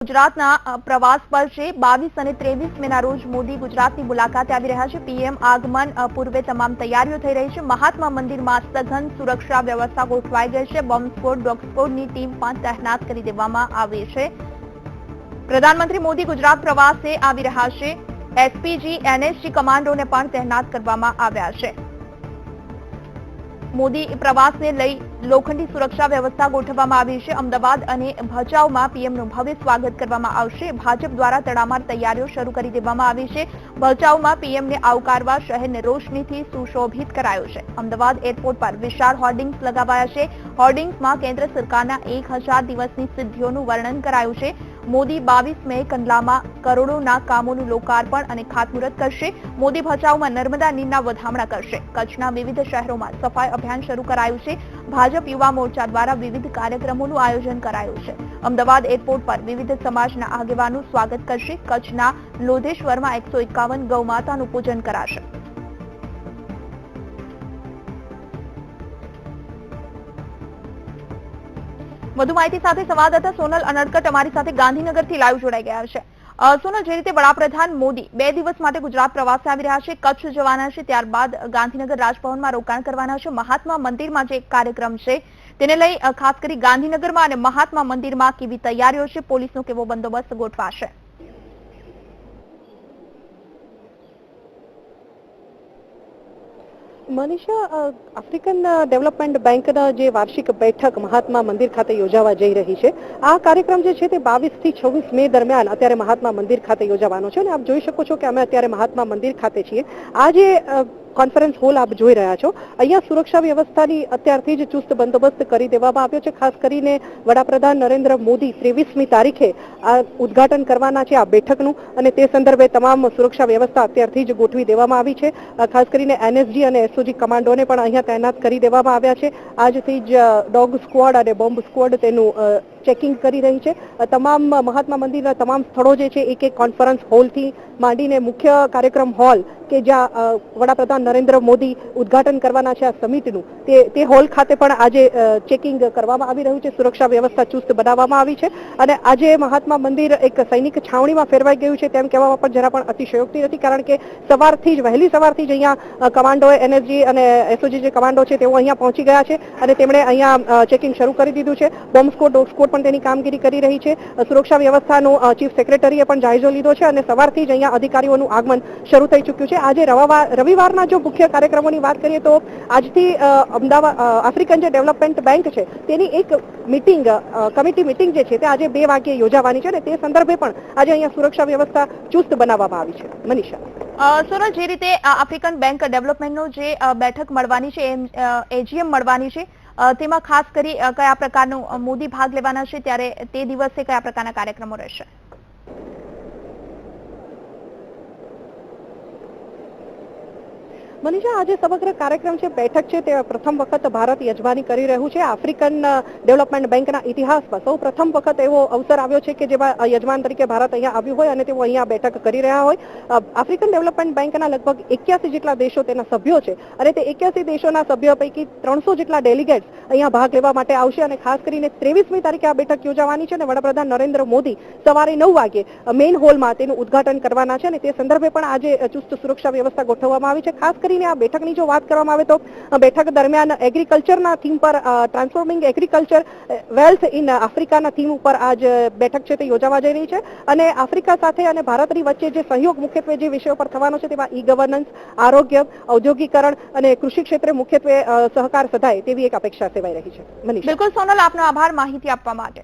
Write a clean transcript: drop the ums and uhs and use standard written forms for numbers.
ગુજરાતના પ્રવાસ પર છે 22 અને 23 મેના રોજ મોદી ગુજરાતની મુલાકાતે આવી રહ્યા છે। પીએમ આગમન પૂર્વે તમામ તૈયારીઓ થઈ રહી છે। મહાત્મા મંદિરમાં સઘન સુરક્ષા વ્યવસ્થા ગોઠવાઈ ગઈ છે। બોમ્બ સ્ક્વોડ, ડોગ સ્ક્વોડની ટીમ પણ તૈનાત કરી દેવામાં આવી છે। પ્રધાનમંત્રી મોદી ગુજરાત પ્રવાસે આવી રહ્યા છે। એસપીજી, એનએસજી કમાન્ડોને પણ તૈનાત કરવામાં આવ્યા છે। મોદી પ્રવાસને લઈ લોખંડી સુરક્ષા વ્યવસ્થા ગોઠવવામાં આવી છે। અમદાવાદ અને ભચાઉમાં પીએમનું ભવ્ય સ્વાગત કરવામાં આવશે। ભાજપ દ્વારા તડામાર તૈયારીઓ શરૂ કરી દેવામાં આવી છે। ભચાઉમાં પીએમને આવકારવા શહેરને રોશનીથી સુશોભિત કરાયું છે। અમદાવાદ એરપોર્ટ પર વિશાળ હોર્ડિંગ્સ લગાવાયા છે। હોર્ડિંગ્સમાં કેન્દ્ર સરકારના 1000 દિવસની સિદ્ધિઓનું વર્ણન કરાયું છે। મોદી 22 મે કંડલામાં કરોડોના કામોનું લોકાર્પણ અને ખાતમુહૂર્ત કરશે। મોદી ભચાઉમાં નર્મદા નીરના વધામણા કરશે। કચ્છના વિવિધ શહેરોમાં સફાઈ અભિયાન શરૂ કરાયું છે। ભાજપ યુવા મોરચા દ્વારા વિવિધ કાર્યક્રમોનું આયોજન કરાયું છે। અમદાવાદ એરપોર્ટ પર વિવિધ સમાજના આગેવાનો સ્વાગત કરશે। કચ્છના લોધેશ્વરમાં 151 ગૌમાતાનું પૂજન કરાશે। વધુ માહિતી સાથે સંવાદદાતા સોનલ અનડકટ અમારી સાથે ગાંધીનગરથી લાઈવ જોડાઈ ગયા છે। સોનલ, જે રીતે વડાપ્રધાન મોદી 2 દિવસ માટે ગુજરાત પ્રવાસે આવી રહ્યા છે, કચ્છ જવાના છે, ત્યારબાદ ગાંધીનગર રાજભવનમાં રોકાણ કરવાના છે। મહાત્મા મંદિરમાં જે કાર્યક્રમ છે તેને લઈ ખાસ કરી ગાંધીનગરમાં અને મહાત્મા મંદિરમાં કેવી તૈયારીઓ છે, પોલીસનો કેવો બંદોબસ્ત ગોઠવાશે? મનીષા, આફ્રિકન ડેવલપમેન્ટ બેંકના જે વાર્ષિક બેઠક મહાત્મા મંદિર ખાતે યોજાવા જઈ રહી છે, આ કાર્યક્રમ જે છે તે 22 થી 26 મે દરમિયાન અત્યારે મહાત્મા મંદિર ખાતે યોજાવાનો છે। અને આપ જોઈ શકો છો કે અમે અત્યારે મહાત્મા મંદિર ખાતે છીએ। આ જે કોન્ફરન્સ હોલ આપ જોઈ રહ્યા છો, અહીંયા સુરક્ષા વ્યવસ્થાની અત્યારથી જ ચુસ્ત બંદોબસ્ત કરી દેવામાં આવ્યો છે। ખાસ કરીને વડાપ્રધાન નરેન્દ્ર મોદી 23મી તારીખે આ ઉદ્ઘાટન કરવાના છે આ બેઠકનું, અને તે સંદર્ભે તમામ સુરક્ષા વ્યવસ્થા અત્યારથી જ ગોઠવી દેવામાં આવી છે। ખાસ કરીને એનએસજી અને એસઓજી કમાન્ડોને પણ અહીંયા તૈનાત કરી દેવામાં આવ્યા છે। આજથી જ ડોગ સ્ક્વોડ અને બોમ્બ સ્ક્વોડ તેનું ચેકિંગ કરી રહી છે। તમામ મહાત્મા મંદિરના તમામ સ્થળો જે છે એક કોન્ફરન્સ હોલથી માંડીને મુખ્ય કાર્યક્રમ હોલ કે જ્યાં વડાપ્રધાન નરેન્દ્ર મોદી ઉદ્ઘાટન કરવાના છે આ સમિટનું, તે હોલ ખાતે પણ આજે ચેકિંગ કરવામાં આવી રહ્યું છે। સુરક્ષા વ્યવસ્થા ચુસ્ત બનાવવામાં આવી છે। અને આજે મહાત્મા મંદિર એક સૈનિક છાવણીમાં ફેરવાઈ ગયું છે તેમ કહેવામાં પણ જરા પણ અતિશયોક્તિ નથી, કારણ કે વહેલી સવારથી જ અહીંયા કમાન્ડો, એનએસજી અને એસઓજી જે કમાન્ડો છે તેઓ અહીંયા પહોંચી ગયા છે અને તેમણે અહીંયા ચેકિંગ શરૂ કરી દીધું છે। બોમ્બ સ્ક્વોડ, ડોગ સ્ક્વોડ પણ તેની કામગીરી કરી રહી છે। સુરક્ષા વ્યવસ્થાનું ચીફ સેક્રેટરીએ પણ જાયજો લીધો છે અને સવારથી જ અહીંયા અધિકારીઓનું આગમન શરૂ થઈ ચૂક્યું છે। આજે રવિવારના જો મુખ્ય કાર્યક્રમોની વાત કરીએ તો આજથી અમદાવાદ આફ્રિકન જે ડેવલપમેન્ટ બેંક છે તેની એક મીટિંગ, કમિટી મીટિંગ જે છે તે આજે 2 વાગ્યે યોજાવાની છે અને તે સંદર્ભે પણ આજે અહીંયા સુરક્ષા વ્યવસ્થા ચુસ્ત બનાવવામાં આવી છે। મનીષા, સોનલ, જે રીતે આફ્રિકન બેંક ડેવલપમેન્ટનો જે બેઠક મળવાની છે, એજીએમ મળવાની છે, તેમાં ખાસ કરી કયા પ્રકારનો મોદી ભાગ લેવાના છે, ત્યારે તે દિવસે કયા પ્રકારના કાર્યક્રમો રહેશે? મનીષા, આજે સમગ્ર કાર્યક્રમ છે, બેઠક છે, તે પ્રથમ વખત ભારત યજમાની કરી રહ્યું છે। આફ્રિકન ડેવલપમેન્ટ બેંકના ઇતિહાસમાં સૌ પ્રથમ વખત એવો અવસર આવ્યો છે કે જેમાં યજમાન તરીકે ભારત અહીંયા આવ્યું હોય અને તેઓ અહીંયા બેઠક કરી રહ્યા હોય। આફ્રિકન ડેવલપમેન્ટ બેંકના લગભગ 81 જેટલા દેશો તેના સભ્યો છે અને તે 81 દેશોના સભ્યો પૈકી 300 જેટલા ડેલિગેટ્સ અહીંયા ભાગ લેવા માટે આવશે। અને ખાસ કરીને 23મી તારીખે આ બેઠક યોજાવાની છે અને વડાપ્રધાન નરેન્દ્ર મોદી સવારે 9 વાગે મેઇન હોલમાં તેનું ઉદ્ઘાટન કરવાના છે અને તે સંદર્ભે પણ આજે ચુસ્ત સુરક્ષા વ્યવસ્થા ગોઠવવામાં આવી છે। ખાસ કરીને આ બેઠકની જો વાત કરવામાં આવે તો બેઠક દરમિયાન એગ્રીકલ્ચરના થીમ પર, ટ્રાન્સફોર્મિંગ એગ્રીકલ્ચર વેલ્થ ઇન આફ્રિકાના થીમ ઉપર આજ બેઠક છે તે યોજાવા જઈ રહી છે। અને આફ્રિકા સાથે અને ભારતની વચ્ચે જે સહયોગ મુખ્યત્વે જે વિષયો પર થવાનો છે તેમાં ઈ ગવર્નન્સ, આરોગ્ય, ઔદ્યોગિકરણ અને કૃષિ ક્ષેત્રે મુખ્યત્વે સહકાર સધાય તેવી એક અપેક્ષા સેવાઈ રહી છે। બિલકુલ સોનલ, આપનો આભાર માહિતી આપવા માટે।